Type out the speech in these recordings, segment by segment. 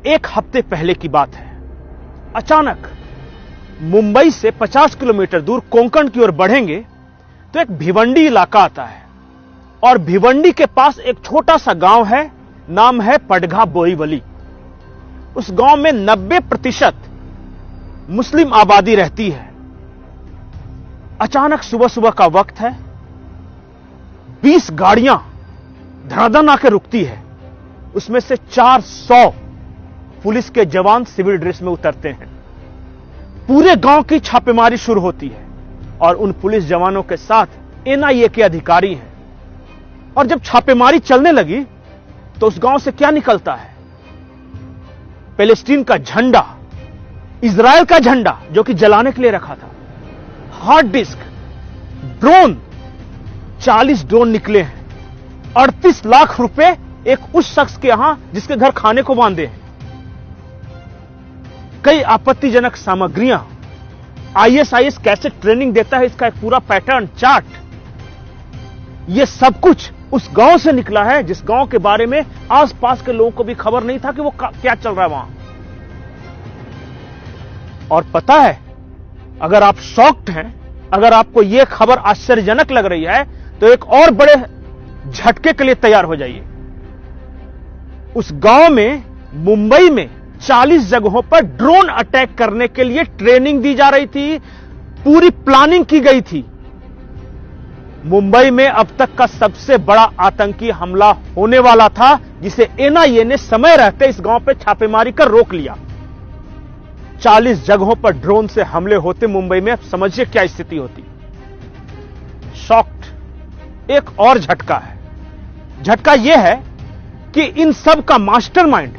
एक हफ्ते पहले की बात है। अचानक मुंबई से 50 किलोमीटर दूर कोंकण की ओर बढ़ेंगे तो एक भिवंडी इलाका आता है और भिवंडी के पास एक छोटा सा गांव है, नाम है पडघा बोरीवली। उस गांव में 90% मुस्लिम आबादी रहती है। अचानक सुबह सुबह का वक्त है, 20 गाड़ियां धड़ाधड़ आकर रुकती है। उसमें से 400 पुलिस के जवान सिविल ड्रेस में उतरते हैं। पूरे गांव की छापेमारी शुरू होती है और उन पुलिस जवानों के साथ एनआईए के अधिकारी हैं। और जब छापेमारी चलने लगी तो उस गांव से क्या निकलता है? पैलेस्टीन का झंडा, इजराइल का झंडा जो कि जलाने के लिए रखा था, हार्ड डिस्क, ड्रोन, 40 ड्रोन निकले हैं। 38 लाख रुपए एक उस शख्स के यहां जिसके घर खाने को बांधे हैं। कई आपत्तिजनक सामग्रियां, आईएसआईएस कैसे ट्रेनिंग देता है इसका एक पूरा पैटर्न चार्ट, यह सब कुछ उस गांव से निकला है जिस गांव के बारे में आसपास के लोगों को भी खबर नहीं था कि वो क्या चल रहा है वहां। और पता है, अगर आप शॉक्ड हैं, अगर आपको यह खबर आश्चर्यजनक लग रही है तो एक और बड़े झटके के लिए तैयार हो जाइए। उस गांव में, मुंबई में 40 जगहों पर ड्रोन अटैक करने के लिए ट्रेनिंग दी जा रही थी, पूरी प्लानिंग की गई थी। मुंबई में अब तक का सबसे बड़ा आतंकी हमला होने वाला था जिसे एनआईए ने समय रहते इस गांव पर छापेमारी कर रोक लिया। 40 जगहों पर ड्रोन से हमले होते मुंबई में, अब समझिए क्या स्थिति होती। शॉक्ड। एक और झटका है। झटका यह है कि इन सब का मास्टरमाइंड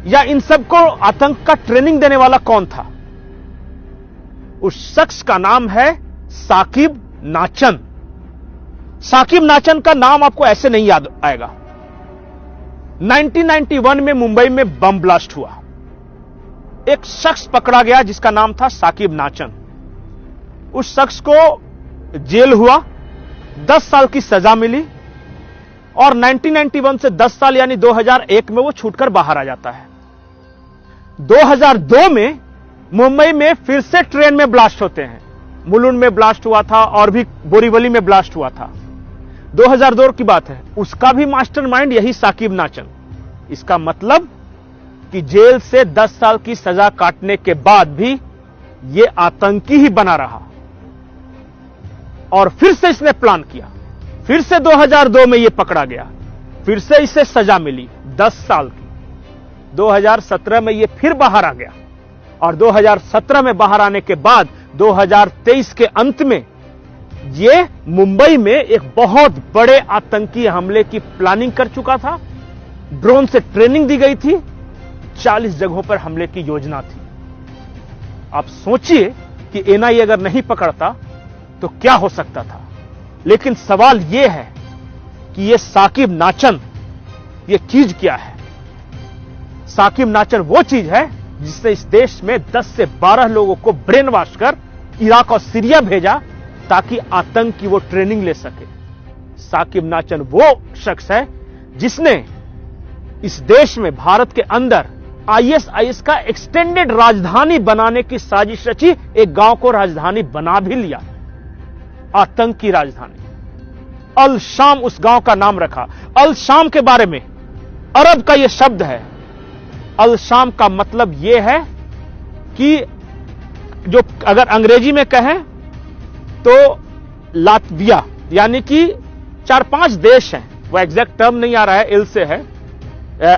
या इन सबको आतंक का ट्रेनिंग देने वाला कौन था? उस शख्स का नाम है साकिब नाचन। साकिब नाचन का नाम आपको ऐसे नहीं याद आएगा। 1991 में मुंबई में बम ब्लास्ट हुआ। एक शख्स पकड़ा गया जिसका नाम था साकिब नाचन। उस शख्स को जेल हुआ, 10 साल की सजा मिली और 1991 से 10 साल यानी 2001 में वो छूटकर बाहर आ जाता है। 2002 में मुंबई में फिर से ट्रेन में ब्लास्ट होते हैं। मुलुंड में ब्लास्ट हुआ था और भी बोरीवली में ब्लास्ट हुआ था। 2002 की बात है। उसका भी मास्टरमाइंड यही साकिब नाचन। इसका मतलब कि जेल से 10 साल की सजा काटने के बाद भी यह आतंकी ही बना रहा और फिर से इसने प्लान किया। फिर से 2002 में यह पकड़ा गया, फिर से इसे सजा मिली 10 साल की। 2017 में यह फिर बाहर आ गया और 2017 में बाहर आने के बाद 2023 के अंत में यह मुंबई में एक बहुत बड़े आतंकी हमले की प्लानिंग कर चुका था। ड्रोन से ट्रेनिंग दी गई थी, 40 जगहों पर हमले की योजना थी। आप सोचिए कि एनआईए अगर नहीं पकड़ता तो क्या हो सकता था। लेकिन सवाल यह है कि यह साकिब नाचन, यह चीज क्या है? साकिब नाचन वो चीज है जिसने इस देश में 10 से 12 लोगों को ब्रेन वॉश कर इराक और सीरिया भेजा ताकि आतंक की वो ट्रेनिंग ले सके। साकिब नाचन वो शख्स है जिसने इस देश में, भारत के अंदर आईएसआईएस का एक्सटेंडेड राजधानी बनाने की साजिश रची। एक गांव को राजधानी बना भी लिया, आतंक की राजधानी। अल शाम उस गांव का नाम रखा। अल शाम के बारे में अरब का यह शब्द है। अल शाम का मतलब यह है कि जो अगर अंग्रेजी में कहें तो लातविया, यानी कि 4-5 देश हैं, वो एग्जैक्ट टर्म नहीं आ रहा है, एल से है।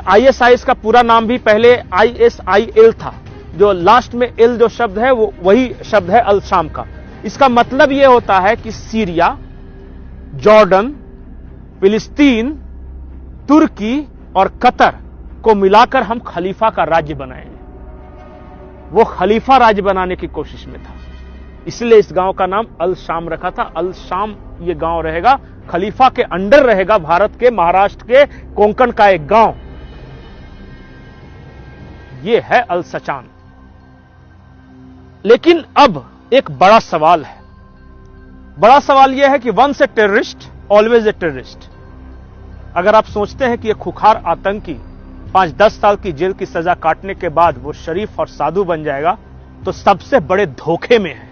आईएसआईएस का पूरा नाम भी पहले आईएसआईएल था, जो लास्ट में एल जो शब्द है वो वही शब्द है अल शाम का। इसका मतलब यह होता है कि सीरिया, जॉर्डन, फिलिस्तीन, तुर्की और कतर को मिलाकर हम खलीफा का राज्य बनाएंगे। वो खलीफा राज्य बनाने की कोशिश में था, इसलिए इस गांव का नाम अल शाम रखा था। अल शाम ये गांव रहेगा, खलीफा के अंडर रहेगा, भारत के महाराष्ट्र के कोंकण का एक गांव। ये है अल सचान। लेकिन अब एक बड़ा सवाल है। बड़ा सवाल यह है कि once a terrorist always a terrorist. अगर आप सोचते हैं कि यह खुखार आतंकी 5-10 साल की जेल की सजा काटने के बाद वो शरीफ और साधु बन जाएगा तो सबसे बड़े धोखे में है।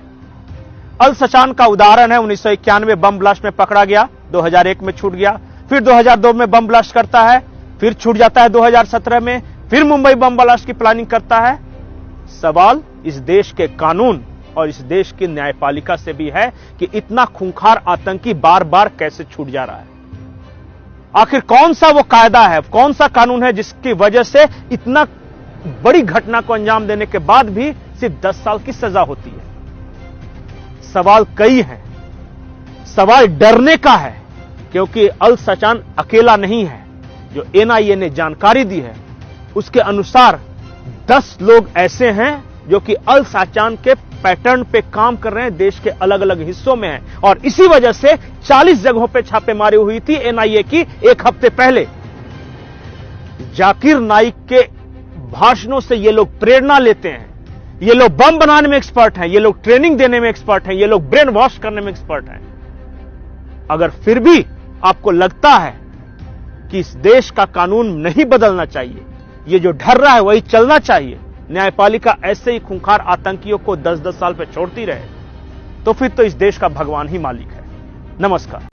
अल सचान का उदाहरण है, 1991 बम ब्लास्ट में पकड़ा गया, 2001 में छूट गया, फिर 2002 में बम ब्लास्ट करता है, फिर छूट जाता है 2017 में, फिर मुंबई बम ब्लास्ट की प्लानिंग करता है। सवाल इस देश के कानून और इस देश की न्यायपालिका से भी है कि इतना खूंखार आतंकी बार बार कैसे छूट जा रहा है। आखिर कौन सा वो कायदा है, कौन सा कानून है जिसकी वजह से इतना बड़ी घटना को अंजाम देने के बाद भी सिर्फ 10 साल की सजा होती है। सवाल कई हैं। सवाल डरने का है, क्योंकि अल सचान अकेला नहीं है। जो एनआईए ने जानकारी दी है उसके अनुसार 10 लोग ऐसे हैं जो कि अल सचान के पैटर्न पे काम कर रहे हैं, देश के अलग अलग हिस्सों में हैं, और इसी वजह से 40 जगहों पे छापेमारी हुई थी एनआईए की 1 हफ्ते पहले। जाकिर नाइक के भाषणों से ये लोग प्रेरणा लेते हैं, ये लोग बम बनाने में एक्सपर्ट हैं, ये लोग ट्रेनिंग देने में एक्सपर्ट हैं, ये लोग ब्रेन वॉश करने में एक्सपर्ट हैं। अगर फिर भी आपको लगता है कि इस देश का कानून नहीं बदलना चाहिए, ये जो ढर रहा है वही चलना चाहिए, न्यायपालिका ऐसे ही खूंखार आतंकियों को 10-10 साल पे छोड़ती रहे, तो फिर तो इस देश का भगवान ही मालिक है। नमस्कार।